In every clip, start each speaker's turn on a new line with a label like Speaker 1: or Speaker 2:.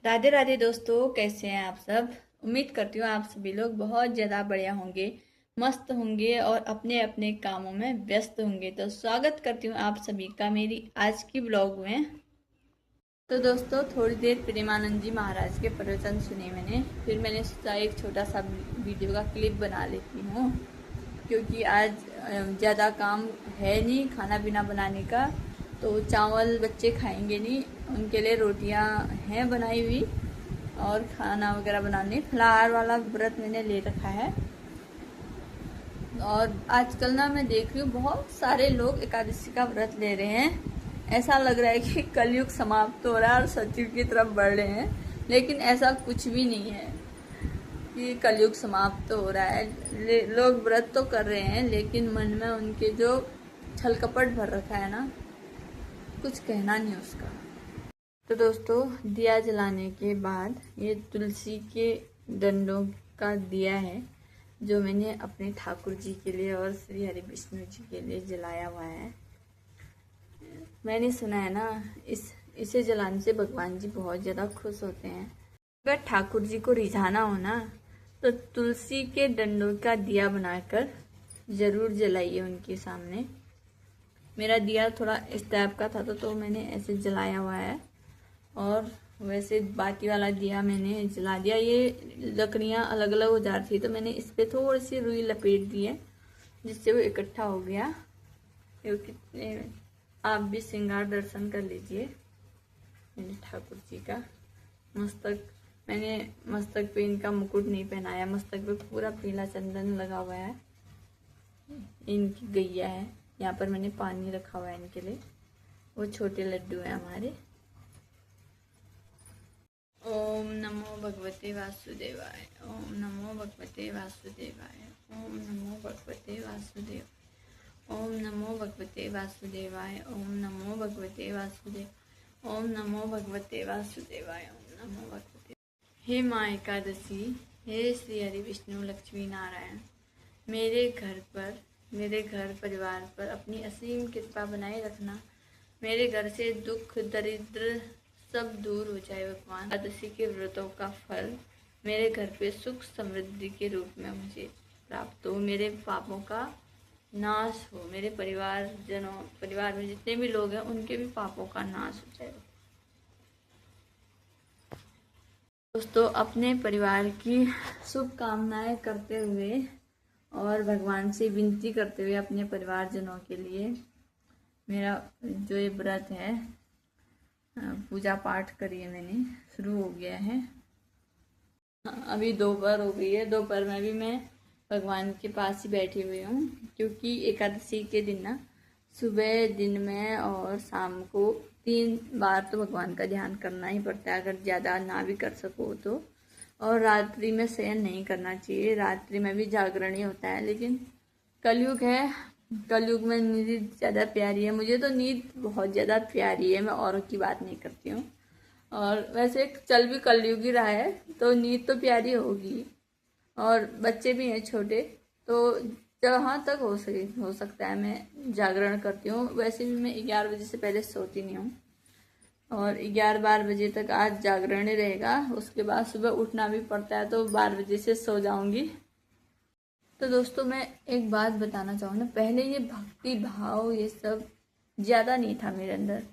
Speaker 1: राधे राधे दोस्तों, कैसे हैं आप सब। उम्मीद करती हूँ आप सभी लोग बहुत ज़्यादा बढ़िया होंगे, मस्त होंगे और अपने अपने कामों में व्यस्त होंगे। तो स्वागत करती हूँ आप सभी का मेरी आज की ब्लॉग में। तो दोस्तों, थोड़ी देर प्रेमानंद जी महाराज के प्रवचन सुने मैंने, फिर मैंने सोचा एक छोटा सा वीडियो का क्लिप बना लेती हूँ, क्योंकि आज ज़्यादा काम है नहीं खाना पीना बनाने का। तो चावल बच्चे खाएंगे नहीं, उनके लिए रोटियां हैं बनाई हुई और खाना वगैरह बनाने फलाहार वाला व्रत मैंने ले रखा है। और आजकल ना मैं देख रही हूँ बहुत सारे लोग एकादशी का व्रत ले रहे हैं। ऐसा लग रहा है कि कलयुग समाप्त हो रहा है और सतयुग की तरफ बढ़ रहे हैं, लेकिन ऐसा कुछ भी नहीं है कि कलयुग समाप्त हो रहा है। लोग व्रत तो कर रहे हैं, लेकिन मन में उनके जो छल कपट भर रखा है ना, कुछ कहना नहीं उसका। तो दोस्तों, दिया जलाने के बाद ये तुलसी के डंडों का दिया है जो मैंने अपने ठाकुर जी के लिए और श्री हरि विष्णु जी के लिए जलाया हुआ है। मैंने सुना है ना, इसे जलाने से भगवान जी बहुत ज़्यादा खुश होते हैं। अगर ठाकुर जी को रिझाना हो ना, तो तुलसी के डंडों का दिया बनाकर ज़रूर जलाइए उनके सामने। मेरा दिया थोड़ा इस टाइप का था तो मैंने ऐसे जलाया हुआ है, और वैसे बाकी वाला दिया मैंने जला दिया। ये लकड़ियाँ अलग अलग हो जा रही थी तो मैंने इस पर थोड़ी सी रुई लपेट दी है, जिससे वो इकट्ठा हो गया। कितने आप भी श्रृंगार दर्शन कर लीजिए मेरे ठाकुर जी का। मैंने मस्तक पे इनका मुकुट नहीं पहनाया, मस्तक पे पूरा पीला चंदन लगा हुआ है। इनकी गैया है, यहाँ पर मैंने पानी रखा हुआ है इनके लिए। वो छोटे लड्डू हैं हमारे। ओम नमो भगवते वासुदेवाय, ओम नमो भगवते वासुदेवाय, ओम नमो भगवते वासुदेव, ओम नमो भगवते वासुदेवाय, ओम नमो भगवते वासुदेव, ओम नमो भगवते वासुदेवाय, ओम नमो भगवते। हे माँ एकादशी, हे श्री हरि विष्णु लक्ष्मी नारायण, मेरे घर परिवार पर अपनी असीम कृपा बनाए रखना। मेरे घर से दुख दरिद्र सब दूर हो जाए भगवान। एकादशी के व्रतों का फल मेरे घर पे सुख समृद्धि के रूप में मुझे प्राप्त हो। मेरे पापों का नाश हो। मेरे परिवार में जितने भी लोग हैं उनके भी पापों का नाश हो जाए। दोस्तों, अपने परिवार की शुभकामनाएं करते हुए और भगवान से विनती करते हुए अपने परिवारजनों के लिए मेरा जो ये व्रत है, पूजा पाठ करिए मैंने शुरू हो गया है। अभी दोपहर हो गई है। दोपहर में भी मैं भगवान के पास ही बैठी हुई हूँ, क्योंकि एकादशी के दिन ना सुबह, दिन में और शाम को 3 बार तो भगवान का ध्यान करना ही पड़ता है, अगर ज़्यादा ना भी कर सको तो। और रात्रि में शयन नहीं करना चाहिए, रात्रि में भी जागरण ही होता है। लेकिन कलयुग है, कलयुग में नींद ज़्यादा प्यारी है। मुझे तो नींद बहुत ज़्यादा प्यारी है, मैं औरों की बात नहीं करती हूँ। और वैसे चल भी कलयुग ही रहा है तो नींद तो प्यारी होगी। और बच्चे भी हैं छोटे, तो जहाँ तक हो सकता है मैं जागरण करती हूँ। वैसे भी मैं 11 बजे से पहले सोती नहीं हूँ, और 11-12 बजे तक आज जागरण ही रहेगा। उसके बाद सुबह उठना भी पड़ता है, तो 12 बजे से सो जाऊँगी। तो दोस्तों, मैं एक बात बताना चाहूँ ना, पहले ये भक्ति भाव ये सब ज़्यादा नहीं था मेरे अंदर।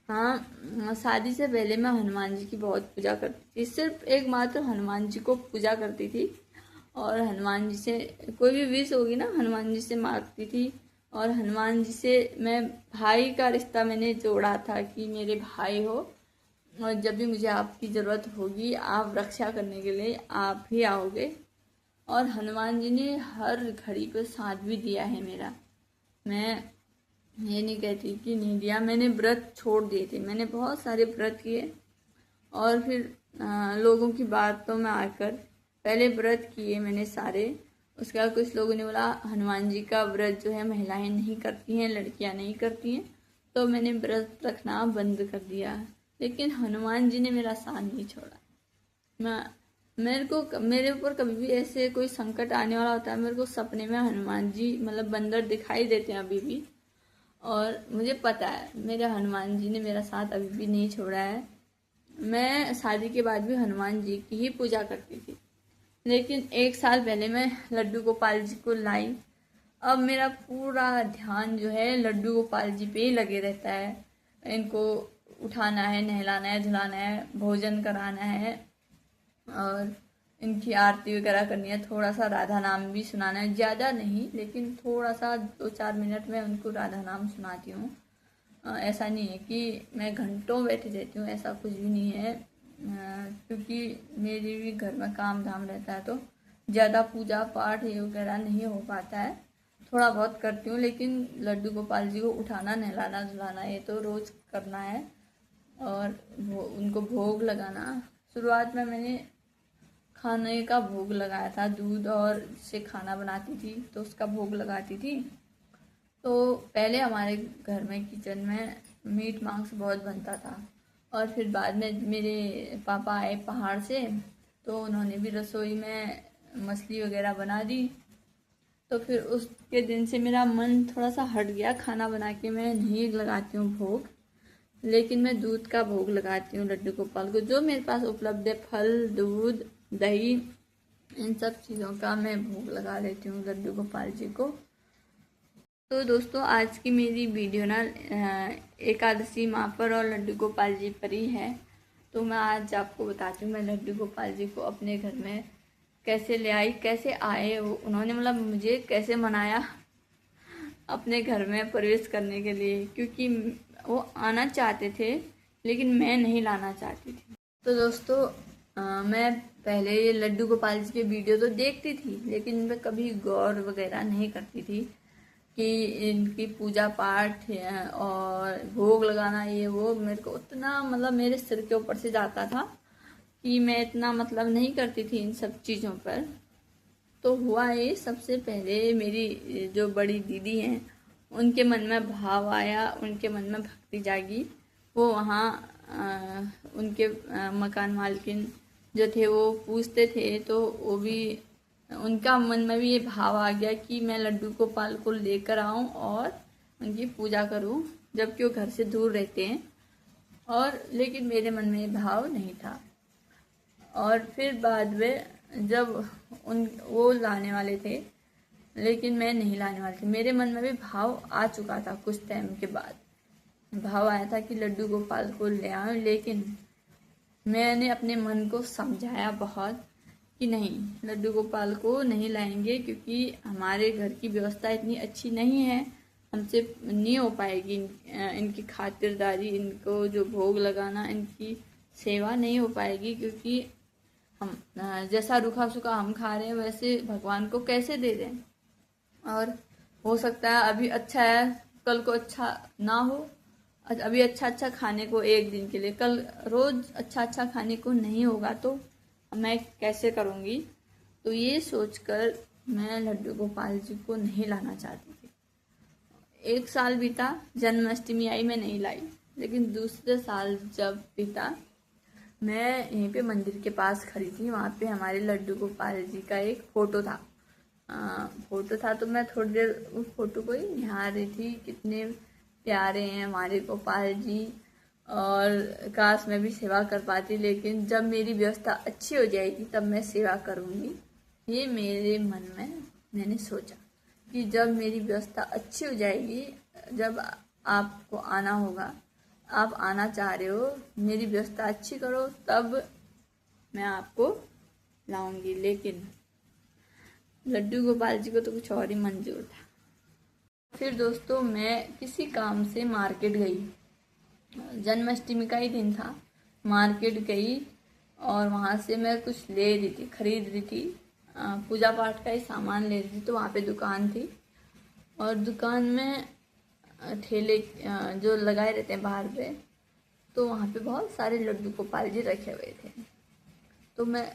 Speaker 1: हाँ, शादी से पहले मैं हनुमान जी की बहुत पूजा करती थी, सिर्फ एकमात्र हनुमान जी को पूजा करती थी। और हनुमान जी से कोई भी विश होगी ना, हनुमान जी से मांगती थी। और हनुमान जी से मैं भाई का रिश्ता मैंने जोड़ा था कि मेरे भाई हो, और जब भी मुझे आपकी ज़रूरत होगी, आप रक्षा करने के लिए आप ही आओगे। और हनुमान जी ने हर घड़ी पर साथ भी दिया है मेरा। मैं ये नहीं कहती कि नहीं दिया, मैंने व्रत छोड़ दिए थे, मैंने बहुत सारे व्रत किए। और फिर लोगों की बातों में आकर पहले व्रत किए मैंने सारे। उसके बाद कुछ लोगों ने बोला हनुमान जी का व्रत जो है महिलाएं नहीं करती हैं, लड़कियां नहीं करती हैं, तो मैंने व्रत रखना बंद कर दिया। लेकिन हनुमान जी ने मेरा साथ नहीं छोड़ा। मेरे ऊपर कभी भी ऐसे कोई संकट आने वाला होता है, मेरे को सपने में हनुमान जी मतलब बंदर दिखाई देते हैं अभी भी। और मुझे पता है मेरे हनुमान जी ने मेरा साथ अभी भी नहीं छोड़ा है। मैं शादी के बाद भी हनुमान जी की ही पूजा करती थी, लेकिन 1 साल पहले मैं लड्डू गोपाल जी को लाई। अब मेरा पूरा ध्यान जो है लड्डू गोपाल जी पे ही लगे रहता है। इनको उठाना है, नहलाना है, धुलाना है, भोजन कराना है और इनकी आरती वगैरह करनी है। थोड़ा सा राधा नाम भी सुनाना है, ज़्यादा नहीं लेकिन थोड़ा सा 2-4 मिनट में उनको राधा नाम सुनाती हूँ। ऐसा नहीं है कि मैं घंटों बैठी रहती हूँ, ऐसा कुछ भी नहीं है। क्योंकि मेरे भी घर में काम धाम रहता है तो ज़्यादा पूजा पाठ ये वगैरह नहीं हो पाता है। थोड़ा बहुत करती हूँ, लेकिन लड्डू गोपाल जी को उठाना, नहलाना, धुलाना ये तो रोज़ करना है। और उनको भोग लगाना, शुरुआत में मैंने खाने का भोग लगाया था, दूध और से खाना बनाती थी तो उसका भोग लगाती थी। तो पहले हमारे घर में किचन में मीट मांस बहुत बनता था और फिर बाद में मेरे पापा आए पहाड़ से तो उन्होंने भी रसोई में मछली वगैरह बना दी। तो फिर उसके दिन से मेरा मन थोड़ा सा हट गया, खाना बना के मैं नहीं लगाती हूँ भोग, लेकिन मैं दूध का भोग लगाती हूँ लड्डू गोपाल को। जो मेरे पास उपलब्ध है, फल, दूध, दही, इन सब चीज़ों का मैं भोग लगा लेती हूँ लड्डू गोपाल जी को। तो दोस्तों आज की मेरी वीडियो ना एकादशी माँ पर और लड्डू गोपाल जी पर ही है। तो मैं आज आपको बताती हूँ मैं लड्डू गोपाल जी को अपने घर में कैसे ले आई, कैसे आए उन्होंने, मतलब मुझे कैसे मनाया अपने घर में प्रवेश करने के लिए, क्योंकि वो आना चाहते थे लेकिन मैं नहीं लाना चाहती थी। तो दोस्तों मैं पहले ये लड्डू गोपाल जी के वीडियो तो देखती थी लेकिन इन पर कभी गौर वगैरह नहीं करती थी कि इनकी पूजा पाठ और भोग लगाना ये वो मेरे को उतना, मतलब मेरे सिर के ऊपर से जाता था कि मैं इतना मतलब नहीं करती थी इन सब चीज़ों पर। तो हुआ ये, सबसे पहले मेरी जो बड़ी दीदी हैं उनके मन में भाव आया, उनके मन में भक्ति जागी। वो वहाँ उनके मकान मालकिन जो थे वो पूछते थे तो वो भी, उनका मन में भी ये भाव आ गया कि मैं लड्डू गोपाल को लेकर आऊं और उनकी पूजा करूं, जबकि वो घर से दूर रहते हैं। और लेकिन मेरे मन में ये भाव नहीं था। और फिर बाद में जब वो लाने वाले थे लेकिन मैं नहीं लाने वाली थी, मेरे मन में भी भाव आ चुका था। कुछ टाइम के बाद भाव आया था कि लड्डू गोपाल को ले आऊं, लेकिन मैंने अपने मन को समझाया बहुत कि नहीं, लड्डू गोपाल को नहीं लाएंगे क्योंकि हमारे घर की व्यवस्था इतनी अच्छी नहीं है, हमसे नहीं हो पाएगी इनकी खातिरदारी, इनको जो भोग लगाना, इनकी सेवा नहीं हो पाएगी, क्योंकि हम जैसा रूखा सूखा हम खा रहे हैं वैसे भगवान को कैसे दे दें। और हो सकता है अभी अच्छा है कल को अच्छा ना हो, अभी अच्छा खाने को एक दिन के लिए, कल रोज अच्छा खाने को नहीं होगा तो मैं कैसे करूँगी। तो ये सोचकर मैं लड्डू गोपाल जी को नहीं लाना चाहती थी। 1 साल बीता, जन्माष्टमी आई, मैं नहीं लाई। लेकिन दूसरे साल जब बीता, मैं यहीं पे मंदिर के पास खड़ी थी, वहाँ पे हमारे लड्डू गोपाल जी का एक फोटो था। तो मैं थोड़ी देर उस फोटो को ही निहार रही थी, कितने प्यारे हैं हमारे गोपाल जी, और काश मैं भी सेवा कर पाती, लेकिन जब मेरी व्यवस्था अच्छी हो जाएगी तब मैं सेवा करूँगी। ये मेरे मन में मैंने सोचा कि जब मेरी व्यवस्था अच्छी हो जाएगी, जब आपको आना होगा, आप आना चाह रहे हो, मेरी व्यवस्था अच्छी करो तब मैं आपको लाऊंगी। लेकिन लड्डू गोपाल जी को तो कुछ और ही मंजूर था। फिर दोस्तों मैं किसी काम से मार्केट गई, जन्माष्टमी का ही दिन था, मार्केट गई और वहाँ से मैं कुछ ले रही थी, खरीद रही थी, पूजा पाठ का ही सामान ले रही थी। तो वहाँ पे दुकान थी और दुकान में ठेले जो लगाए रहते हैं बाहर पे, तो वहाँ पे बहुत सारे लड्डू गोपाल जी रखे हुए थे। तो मैं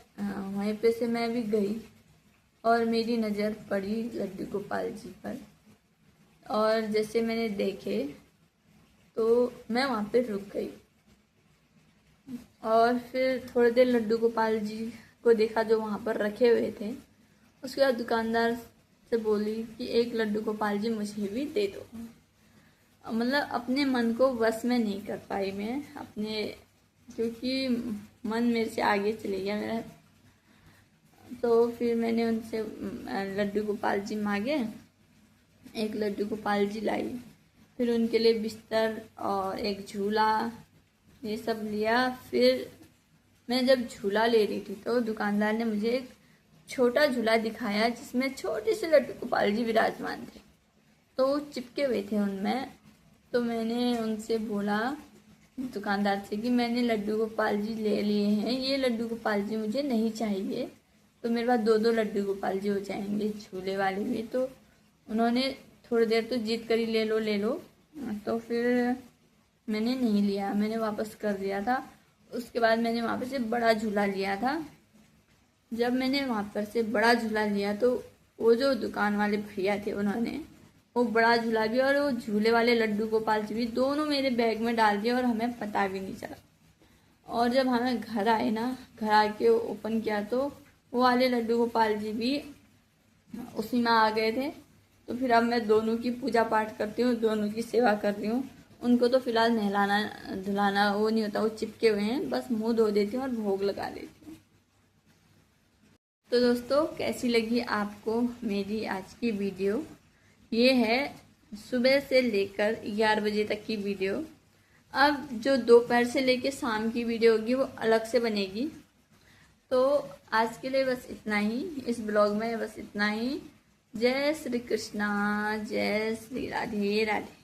Speaker 1: वहीं पे से मैं भी गई और मेरी नज़र पड़ी लड्डू गोपाल जी पर, और जैसे मैंने देखे तो मैं वहाँ पे रुक गई। और फिर थोड़ी देर लड्डू गोपाल जी को देखा जो वहाँ पर रखे हुए थे। उसके बाद दुकानदार से बोली कि एक लड्डू गोपाल जी मुझे भी दे दो। मतलब अपने मन को वश में नहीं कर पाई मैं, अपने क्योंकि मन मेरे से आगे चले गया मेरा। तो फिर मैंने उनसे लड्डू गोपाल जी मांगे, एक लड्डू गोपाल जी लाई। फिर उनके लिए बिस्तर और एक झूला ये सब लिया। फिर मैं जब झूला ले रही थी तो दुकानदार ने मुझे एक छोटा झूला दिखाया जिसमें छोटे से लड्डू गोपाल जी विराजमान थे, तो वो चिपके हुए थे उनमें। तो मैंने उनसे बोला दुकानदार से कि मैंने लड्डू गोपाल जी ले लिए हैं, ये लड्डू गोपाल जी मुझे नहीं चाहिए, तो मेरे पास 2-2 लड्डू गोपाल जी हो जाएंगे झूले वाले भी। तो उन्होंने थोड़ी देर तो जीत कर ही ले लो ले लो। तो फिर मैंने नहीं लिया, मैंने वापस कर दिया था। उसके बाद मैंने वहाँ पर से बड़ा झूला लिया था। जब मैंने वहाँ पर से बड़ा झूला लिया तो वो जो दुकान वाले भैया थे उन्होंने वो बड़ा झूला भी और वो झूले वाले लड्डू गोपाल जी भी दोनों मेरे बैग में डाल दिए और हमें पता भी नहीं चला। और जब हमें घर आए ना, घर आके ओपन किया तो वो वाले लड्डू गोपाल जी भी उसी में आ गए थे। तो फिर अब मैं दोनों की पूजा पाठ करती हूँ, दोनों की सेवा कर रही हूँ। उनको तो फिलहाल नहलाना धुलाना वो नहीं होता, वो चिपके हुए हैं, बस मुंह धो देती हूँ और भोग लगा देती हूँ। तो दोस्तों कैसी लगी आपको मेरी आज की वीडियो? ये है सुबह से लेकर 11 बजे तक की वीडियो। अब जो दोपहर से लेकर शाम की वीडियो होगी वो अलग से बनेगी। तो आज के लिए बस इतना ही, इस ब्लॉग में बस इतना ही। जय श्री कृष्णा, जय श्री राधे राधे।